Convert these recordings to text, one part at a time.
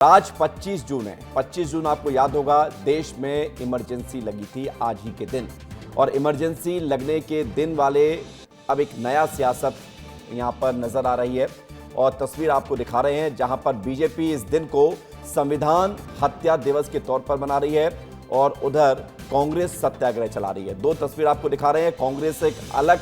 आज 25 जून है। 25 जून आपको याद होगा, देश में इमरजेंसी लगी थी आज ही के दिन। और इमरजेंसी लगने के दिन वाले अब एक नया सियासत यहां पर नजर आ रही है और तस्वीर आपको दिखा रहे हैं, जहां पर बीजेपी इस दिन को संविधान हत्या दिवस के तौर पर मना रही है और उधर कांग्रेस सत्याग्रह चला रही है। दो तस्वीर आपको दिखा रहे हैं। कांग्रेस एक अलग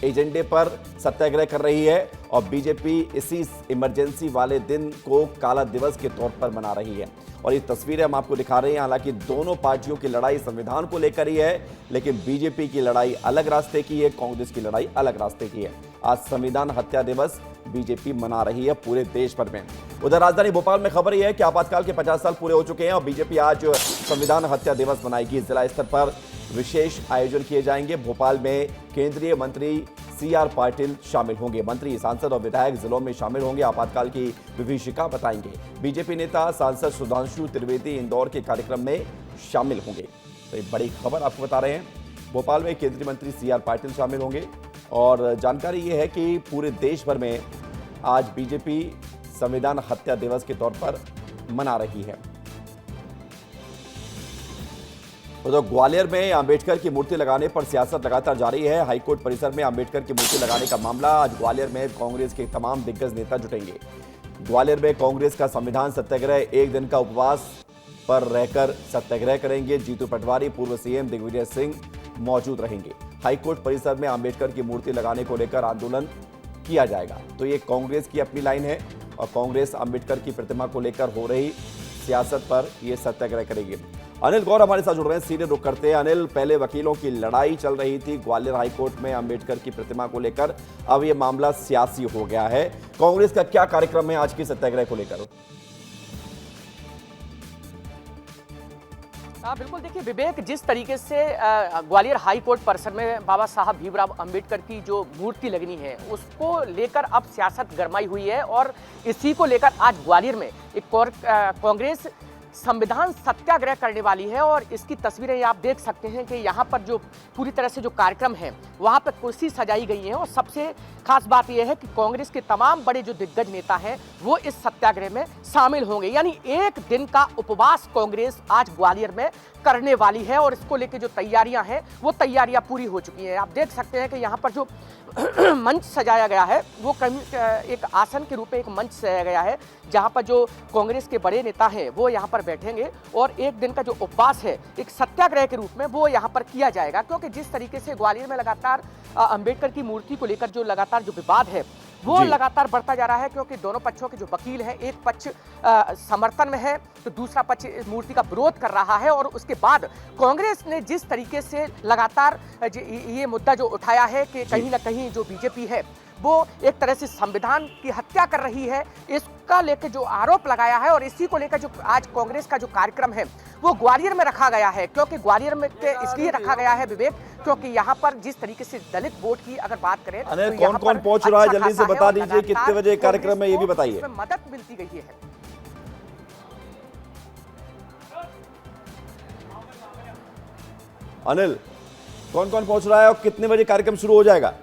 एजेंडे पर सत्याग्रह कर रही है और बीजेपी इसी इमरजेंसी वाले दिन को काला दिवस के तौर पर मना रही है। और ये तस्वीरें हम आपको दिखा रहे हैं। हालांकि दोनों पार्टियों की लड़ाई संविधान को लेकर ही है, लेकिन बीजेपी की लड़ाई अलग रास्ते की है, कांग्रेस की लड़ाई अलग रास्ते की है। आज संविधान हत्या दिवस बीजेपी मना रही है पूरे देश भर में। उधर राजधानी भोपाल में खबर यह है कि आपातकाल के 50 साल पूरे हो चुके हैं और बीजेपी आज संविधान हत्या दिवस मनाएगी। जिला स्तर पर विशेष आयोजन किए जाएंगे। भोपाल में केंद्रीय मंत्री CR पाटिल शामिल होंगे। मंत्री, सांसद और विधायक जिलों में शामिल होंगे, आपातकाल की विभीषिका बताएंगे। बीजेपी नेता सांसद सुधांशु त्रिवेदी इंदौर के कार्यक्रम में शामिल होंगे। तो एक बड़ी खबर आपको बता रहे हैं। भोपाल में केंद्रीय मंत्री CR पाटिल शामिल होंगे और जानकारी ये है कि पूरे देश भर में आज बीजेपी संविधान हत्या दिवस के तौर पर मना रही है। उधर ग्वालियर में अंबेडकर की मूर्ति लगाने पर सियासत लगातार जारी है। हाईकोर्ट परिसर में अंबेडकर की मूर्ति लगाने का मामला, आज ग्वालियर में कांग्रेस के तमाम दिग्गज नेता जुटेंगे। ग्वालियर में कांग्रेस का संविधान सत्याग्रह, एक दिन का उपवास पर रहकर सत्याग्रह करेंगे। जीतू पटवारी, पूर्व CM दिग्विजय सिंह मौजूद रहेंगे। हाईकोर्ट परिसर में अंबेडकर की मूर्ति लगाने को लेकर आंदोलन किया जाएगा। तो ये कांग्रेस की अपनी लाइन है और कांग्रेस अंबेडकर की प्रतिमा को लेकर हो रही सियासत पर यह सत्याग्रह करेगी। अनिल गौर हमारे साथ जुड़ रहे हैं, सीधे रुख करते हैं। अनिल, पहले वकीलों की लड़ाई चल रही थी ग्वालियर हाईकोर्ट में अंबेडकर की प्रतिमा को लेकर, अब यह मामला सियासी हो गया है। कांग्रेस का क्या कार्यक्रम है आज की सत्याग्रह को लेकर? बिल्कुल, देखिए विवेक, जिस तरीके से ग्वालियर हाई कोर्ट परिसर में बाबा साहब भीमराव अंबेडकर की जो मूर्ति लगनी है उसको लेकर अब सियासत गरमाई हुई है और इसी को लेकर आज ग्वालियर में एक कांग्रेस संविधान सत्याग्रह करने वाली है। और इसकी तस्वीरें आप देख सकते हैं कि यहाँ पर जो पूरी तरह से जो कार्यक्रम है वहाँ पर कुर्सी सजाई गई है और सबसे खास बात यह है कि कांग्रेस के तमाम बड़े जो दिग्गज नेता हैं वो इस सत्याग्रह में शामिल होंगे। यानी एक दिन का उपवास कांग्रेस आज ग्वालियर में करने वाली है और इसको लेकर जो तैयारियां हैं वो तैयारियां पूरी हो चुकी हैं। आप देख सकते हैं कि यहाँ पर जो मंच सजाया गया है वो एक आसन के रूप में एक मंच सजाया गया है, जहाँ पर जो कांग्रेस के बड़े नेता हैं वो यहाँ पर बैठेंगे और एक दिन का जो उपवास है एक सत्याग्रह के रूप में वो यहाँ पर किया जाएगा। क्योंकि जिस तरीके से ग्वालियर में लगातार अंबेडकर की मूर्ति को लेकर जो लगातार जो विवाद है वो लगातार बढ़ता जा रहा है, क्योंकि दोनों पक्षों के जो वकील हैं, एक पक्ष समर्थन में है तो दूसरा पक्ष इस मूर्ति का विरोध कर रहा है। और उसके बाद कांग्रेस ने जिस तरीके से लगातार ये मुद्दा जो उठाया है कि कहीं ना कहीं जो बीजेपी है वो एक तरह से संविधान की हत्या कर रही है, इसका लेकर जो आरोप लगाया है और इसी को लेकर जो आज कांग्रेस का जो कार्यक्रम है वो ग्वालियर में रखा गया है। क्योंकि ग्वालियर में इसलिए रखा गया है विवेक, क्योंकि यहाँ पर जिस तरीके से दलित वोट की अगर बात करें तो कौन कौन पहुंच रहा है, जल्दी से बता दीजिए कितने बजे कार्यक्रम है ये भी बताइए। मदद मिलती गई है। अनिल, कौन कौन पहुंच रहा है और कितने बजे कार्यक्रम शुरू हो जाएगा?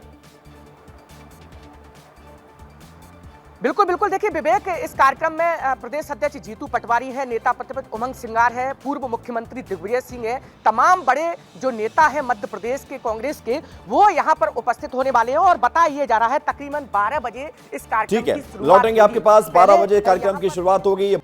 बिल्कुल बिल्कुल, देखिए विवेक, इस कार्यक्रम में प्रदेश अध्यक्ष जीतू पटवारी है, नेता प्रतिपक्ष उमंग सिंगार है, पूर्व मुख्यमंत्री दिग्विजय सिंह है, तमाम बड़े जो नेता हैं मध्य प्रदेश के कांग्रेस के वो यहाँ पर उपस्थित होने वाले हैं। और बताया जा रहा है तकरीबन 12 बजे इस कार्यक्रम की शुरुआत। लौटेंगे आपके पास, 12 बजे कार्यक्रम की शुरुआत होगी।